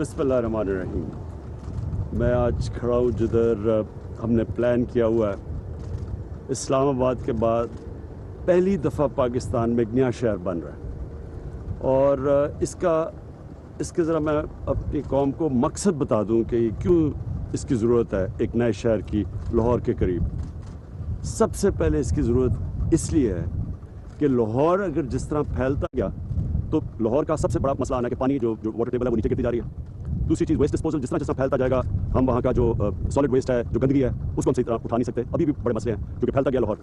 बिस्मिल्लाहिर्रहमानिर्रहीम। मैं आज खड़ा हूँ जिधर हमने प्लान किया हुआ है। इस्लामाबाद के बाद पहली दफ़ा पाकिस्तान में एक नया शहर बन रहा है और इसके ज़रा मैं अपनी कौम को मकसद बता दूँ कि क्यों इसकी ज़रूरत है एक नए शहर की लाहौर के करीब। सबसे पहले इसकी ज़रूरत इसलिए है कि लाहौर अगर जिस तरह फैलता गया तो लाहौर का सबसे बड़ा मसला आना है कि पानी जो वाटर टेबल है वो नीचे गिरती जा रही है। दूसरी चीज़ वेस्ट डिस्पोजल, जिस तरह फैलता जाएगा हम वहाँ का जो सॉलिड वेस्ट है, जो गंदगी है, उसको हम सही तरह उठा नहीं सकते। अभी भी बड़े मसले हैं क्योंकि फैलता गया लाहौर।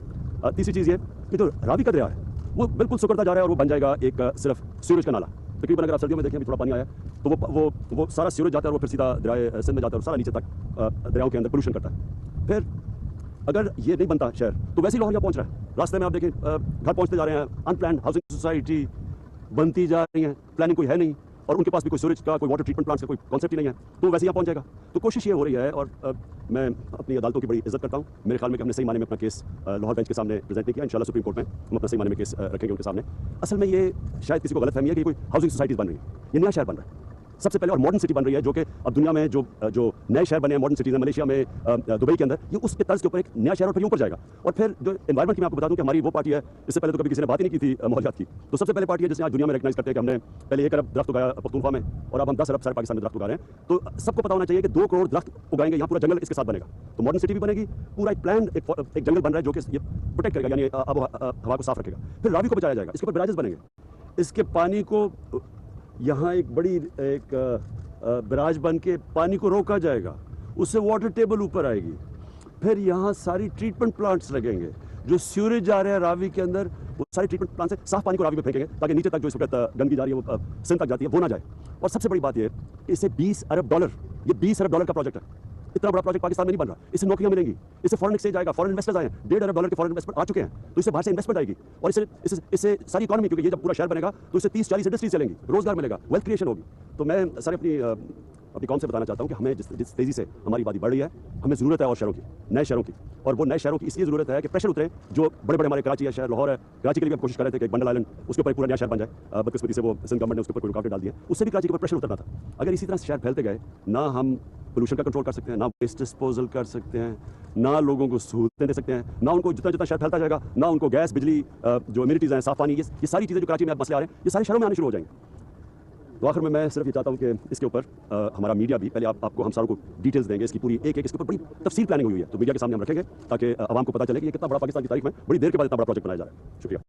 तीसरी चीज़ ये कि जो रावी का दरिया है वो बिल्कुल सुकड़ता जा रहा है और वो बन जाएगा एक सिर्फ सीवरेज का नाला। तकरीबन अगर आप सर्दियों में देखें अभी थोड़ा पानी आया तो वो सारा सीवरेज जाता है और वो फिर सीधा दरिया सिंध में जाता है और सारा नीचे तक दरियाओं के अंदर पोल्यूशन करता है। फिर अगर ये नहीं बनता शहर तो वैसे ही लाहौर यहाँ पहुँच रहा है। रास्ते में आप देखें घर पहुँचते जा रहे हैं, अनप्लान्ड हाउसिंग सोसाइटी बनती जा रही है, प्लानिंग कोई है नहीं और उनके पास भी कोई सीवरेज का, कोई वाटर ट्रीटमेंट प्लांट्स का कोई कॉन्सेप्ट ही नहीं है, तो वैसे यहाँ पहुँच जाएगा। तो कोशिश ये हो रही है और मैं अपनी अदालतों की बड़ी इज्जत करता हूँ। मेरे ख्याल में कि हमने सही मायने में अपना केस लाहौर बेंच के सामने प्रेजेंट नहीं किया। इंशाल्लाह सुप्रीम कोर्ट में हम अपना सही मायने में केस रखेंगे उनके सामने। असल में ये शायद किसी को गलतफहमी है कि कोई हाउसिंग सोसाइटीज़ बन रही है, ये नया शहर बन रहा है सबसे पहले और मॉडर्न सिटी बन रही है, जो कि अब दुनिया में जो नए शहर बने हैं मॉडर्न सिटीज़ हैं, मलेशिया में, दुबई के अंदर, ये उसके तर्ज के ऊपर एक नया शहर और फिर ऊपर जाएगा। और फिर जो एनवायरमेंट की मैं आपको बता दूं कि हमारी वो पार्टी है, इससे पहले तो कभी किसी ने बात ही नहीं की थी माहौलियात की, तो सबसे पहले पार्टी है जिसने आज दुनिया में रिकॉग्नाइज करते हैं कि हमने पहले 1 अरब दरख्त उगाया पख्तूनख्वा में और अब हम 10 अरब सारे पाकिस्तान में दरख्त उगा रहे हैं। तो सबको पता होना चाहिए कि 2 करोड़ दरख्त उगाएंगे, यहाँ पूरा जंगल इसके साथ बनेगा, तो मॉडर्न सिटी भी बनेगी। पूरा एक प्लान एक जंगल बन रहा है जो कि ये प्रोटेक्ट करेगा, यानी हवा को साफ रखेगा। फिर रावी को बचाया जाएगा, इसके ऊपर ब्राजेस बनेंगे, इसके पानी को यहाँ एक बड़ी एक बराज बन के पानी को रोका जाएगा, उससे वाटर टेबल ऊपर आएगी। फिर यहाँ सारी ट्रीटमेंट प्लांट्स लगेंगे, जो सीवरेज जा रहे हैं रावी के अंदर वो सारी ट्रीटमेंट प्लांट से साफ पानी को रावी में फेंकेंगे ताकि नीचे तक जो इस वक्त गंदगी जा रही है वो सिंध तक जाती है वो ना जाए। और सबसे बड़ी बात ये इसे $20 अरब, ये $20 अरब का प्रोजेक्ट है। इतना बड़ा प्रोजेक्ट पाकिस्तान में नहीं बन रहा, इससे नौकरियां मिलेंगी, इससे फॉरेन एक्सचेंज आएगा, फॉरेन इन्वेस्टर्स आए हैं, $1.5 अरब के फॉरेन इन्वेस्टमेंट आ चुके हैं, तो इससे बाहर से इन्वेस्टमेंट आएगी और इससे सारी इकॉनमी, क्योंकि ये जब पूरा शहर बनेगा तो इससे 30-40 इंडस्ट्रीज चलेंगी, रोजगार मिलेगा, वेल्थ क्रिएशन होगी। तो मैं सर अपनी कौम से बताना चाहता हूँ कि हमें जिस तेज़ी से हमारी आबादी बढ़ रही है, हमें ज़रूरत है और शहरों की, नए शहरों की। और वो नए शहरों की इसलिए ज़रूरत है कि प्रेशर उतरे, जो बड़े हमारे कराची है, शहर लाहौर है, कराची के लिए भी हम कोशिश कर रहे थे कि एक बंडल आइलैंड उसके ऊपर पूरा नया शहर बन जाए। बदकिस्मती से वो सिंध गवर्नमेंट ने उसके ऊपर कोई रुकावटें डाल दी है, उससे भी कराची के ऊपर प्रेशर उतरना था। अगर इसी तरह शहर फैलते गए, ना हम पोल्यूशन का कंट्रोल कर सकते हैं, ना वेस्ट डिस्पोजल कर सकते हैं, ना लोगों को सहूलतें दे सकते हैं, ना उनको जितना शहर फैलता जाएगा, ना उनको गैस, बिजली, जो इम्यूनिटीज़ हैं, साफ पानी, ये सारी चीज़ें जो कराची में अब मसले आ रहे हैं, ये सारे शहरों में आने शुरू हो जाएंगे। तो आखिर में मैं सिर्फ ये चाहता हूँ कि इसके ऊपर हमारा मीडिया भी पहले आपको हम सारों को डिटेल्स देंगे, इसकी पूरी एक इसके ऊपर बड़ी तफसील प्लानिंग हुई है, तो मीडिया के सामने हम रखेंगे ताकि आवाम को पता चले कि ये कितना बड़ा पाकिस्तान की तारीख में बड़ी देर के बाद इतना बड़ा प्रोजेक्ट बनाया जा रहा है। शुक्रिया।